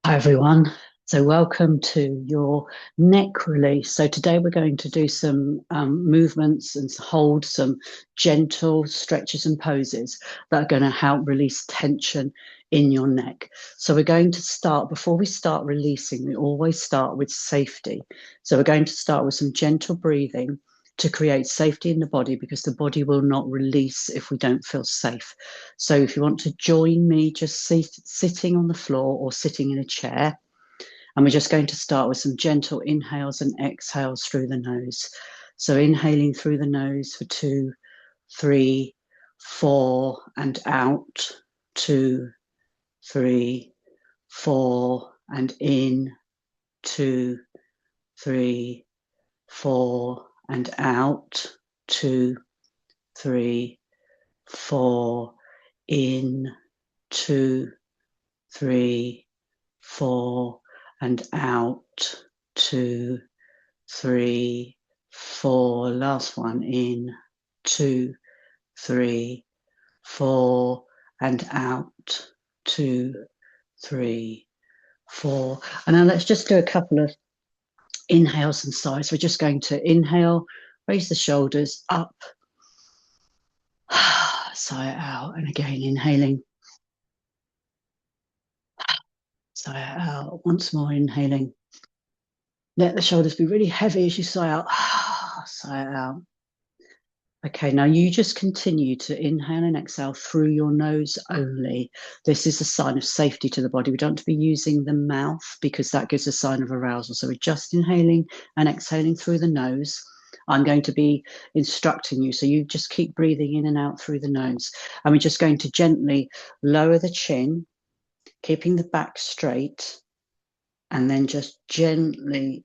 Hi everyone. So welcome to your neck release. So today we're going to do some movements and hold some gentle stretches and poses that are going to help release tension in your neck. So we're going to start, before we start releasing, we always start with safety. So we're going to start with some gentle breathing to create safety in the body, because the body will not release if we don't feel safe. So if you want to join me, just sitting on the floor or sitting in a chair, and we're just going to start with some gentle inhales and exhales through the nose. So inhaling through the nose for 2, 3, 4, and out. 2, 3, 4, and in. 2, 3, 4, and out. 2, 3, 4, in. 2, 3, 4, and out. 2, 3, 4. Last one, in. 2, 3, 4, and out. 2, 3, 4. And now let's just do a couple of inhales and sighs. We're just going to inhale, raise the shoulders up, sigh it out, and again inhaling, sigh it out. Once more, inhaling. Let the shoulders be really heavy as you sigh out. Sigh it out. Okay, now you just continue to inhale and exhale through your nose only. This is a sign of safety to the body. We don't want to be using the mouth, because that gives a sign of arousal. So we're just inhaling and exhaling through the nose. I'm going to be instructing you, so you just keep breathing in and out through the nose. And we're just going to gently lower the chin, keeping the back straight, and then just gently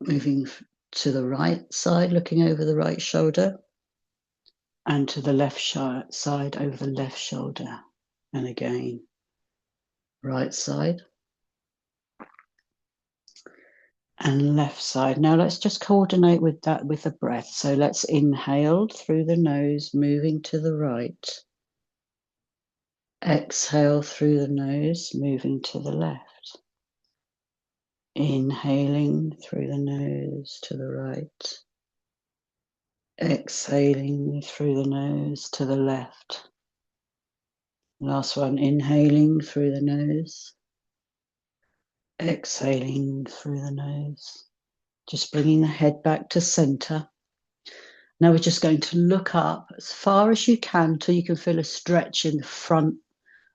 moving to the right side, looking over the right shoulder, and to the left side over the left shoulder. And again, right side and left side. Now let's just coordinate with that with the breath. So let's inhale through the nose, moving to the right. Exhale through the nose, moving to the left. Inhaling through the nose to the right. Exhaling through the nose to the left. Last one, inhaling through the nose. Exhaling through the nose. Just bringing the head back to center. Now we're just going to look up as far as you can till you can feel a stretch in the front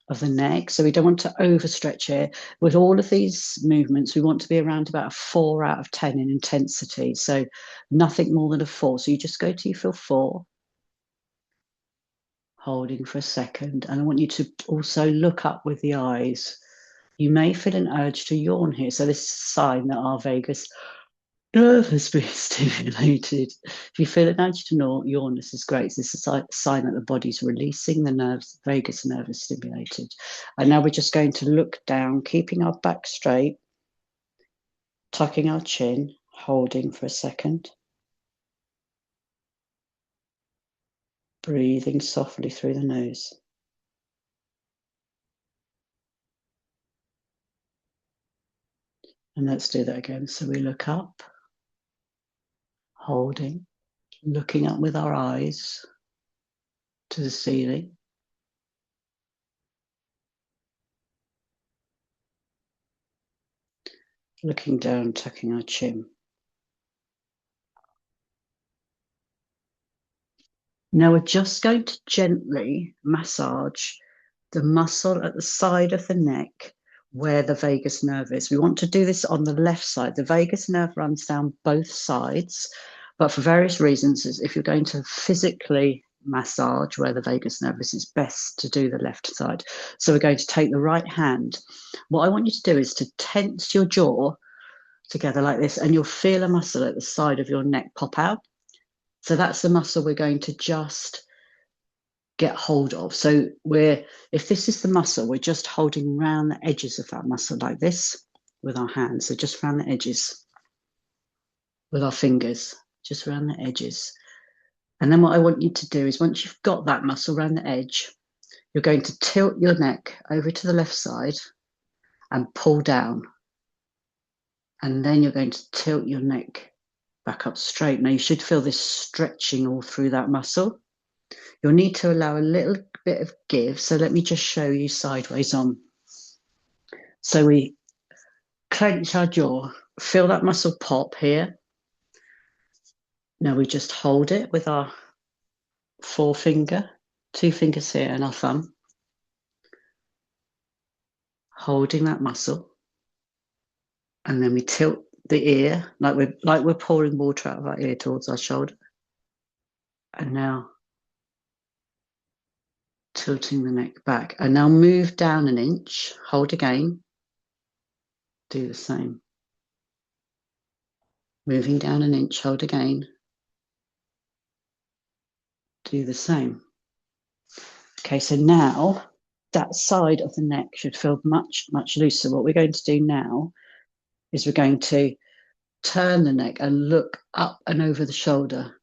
of the neck. So we don't want to overstretch here. With all of these movements, we want to be around about a 4 out of 10 in intensity. So nothing more than a 4. So you just go till you feel 4. Holding for a second. And I want you to also look up with the eyes. You may feel an urge to yawn here. So this is a sign that our vagus nerve has been stimulated. If you feel an urge to yawn, this is great. This is a sign that the body's releasing the nerves, the vagus nerve is stimulated. And now we're just going to look down, keeping our back straight, tucking our chin, holding for a second. Breathing softly through the nose. And let's do that again. So we look up, holding, looking up with our eyes to the ceiling. Looking down, tucking our chin. Now we're just going to gently massage the muscle at the side of the neck where the vagus nerve is. We want to do this on the left side. The vagus nerve runs down both sides, but for various reasons, if you're going to physically massage where the vagus nerve is, it's best to do the left side. So we're going to take the right hand. What I want you to do is to tense your jaw together like this, and you'll feel a muscle at the side of your neck pop out. So that's the muscle we're going to just get hold of. So if this is the muscle, we're just holding around the edges of that muscle like this with our hands. So just around the edges with our fingers, just around the edges. And then what I want you to do is, once you've got that muscle around the edge, you're going to tilt your neck over to the left side and pull down. And then you're going to tilt your neck back up straight. Now you should feel this stretching all through that muscle. You'll need to allow a little bit of give. So let me just show you sideways on. So we clench our jaw, feel that muscle pop here. Now we just hold it with our forefinger, 2 fingers here and our thumb, holding that muscle. And then we tilt the ear like we're pouring water out of our ear towards our shoulder. And now tilting the neck back. And now move down an inch, hold again, do the same. Moving down an inch, hold again, do the same. Okay, so now that side of the neck should feel much, much looser. What we're going to do now is we're going to turn the neck and look up and over the shoulder.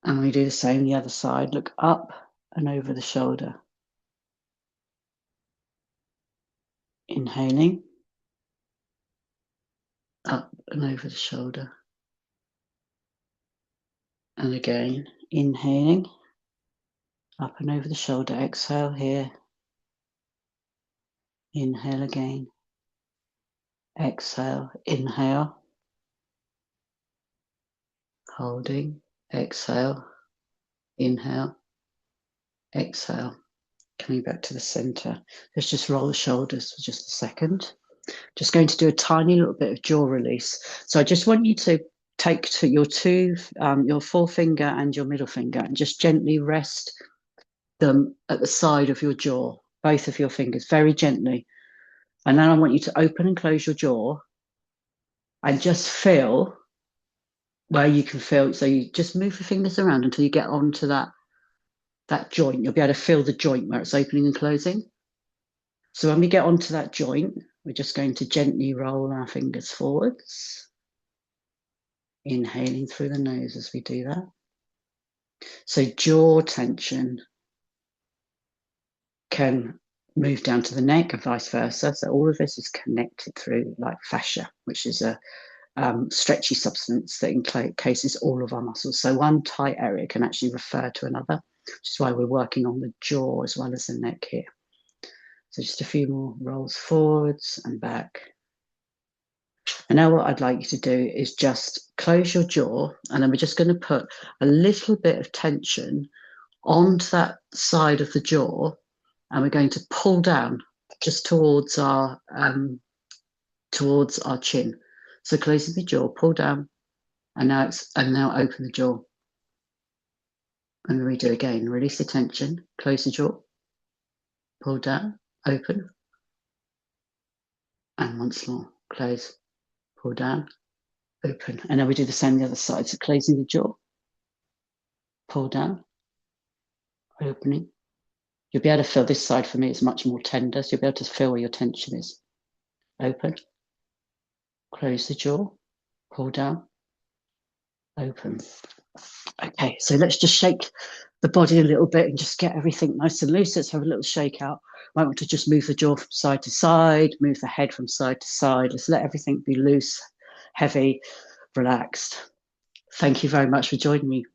And we do the same the other side, look up and over the shoulder. Inhaling, up and over the shoulder. And again, inhaling, up and over the shoulder. Exhale here. Inhale again. Exhale, inhale. Holding, exhale, inhale, exhale. Coming back to the center. Let's just roll the shoulders for just a second. Just going to do a tiny little bit of jaw release. So I just want you to take your forefinger and your middle finger and just gently rest them at the side of your jaw, both of your fingers, very gently. And then I want you to open and close your jaw and just feel where you can feel. So you just move your fingers around until you get onto that joint. You'll be able to feel the joint where it's opening and closing. So when we get onto that joint, we're just going to gently roll our fingers forwards, inhaling through the nose as we do that. So jaw tension can move down to the neck and vice versa. So all of this is connected through like fascia, which is a stretchy substance that encases all of our muscles. So one tight area can actually refer to another, which is why we're working on the jaw as well as the neck here. So just a few more rolls forwards and back. And now what I'd like you to do is just close your jaw, and then we're just going to put a little bit of tension onto that side of the jaw, and we're going to pull down just towards our chin. So closing the jaw, pull down, and now open the jaw. And redo again. Release the tension, close the jaw, pull down, open, and once more, close, pull down, open. And then we do the same the other side. So closing the jaw, pull down, opening. You'll be able to feel this side for me is much more tender, so you'll be able to feel where your tension is. Open, close the jaw, pull down, open. Okay, so let's just shake the body a little bit and just get everything nice and loose. Let's have a little shake out. Might want to just move the jaw from side to side, move the head from side to side. Let's let everything be loose, heavy, relaxed. Thank you very much for joining me.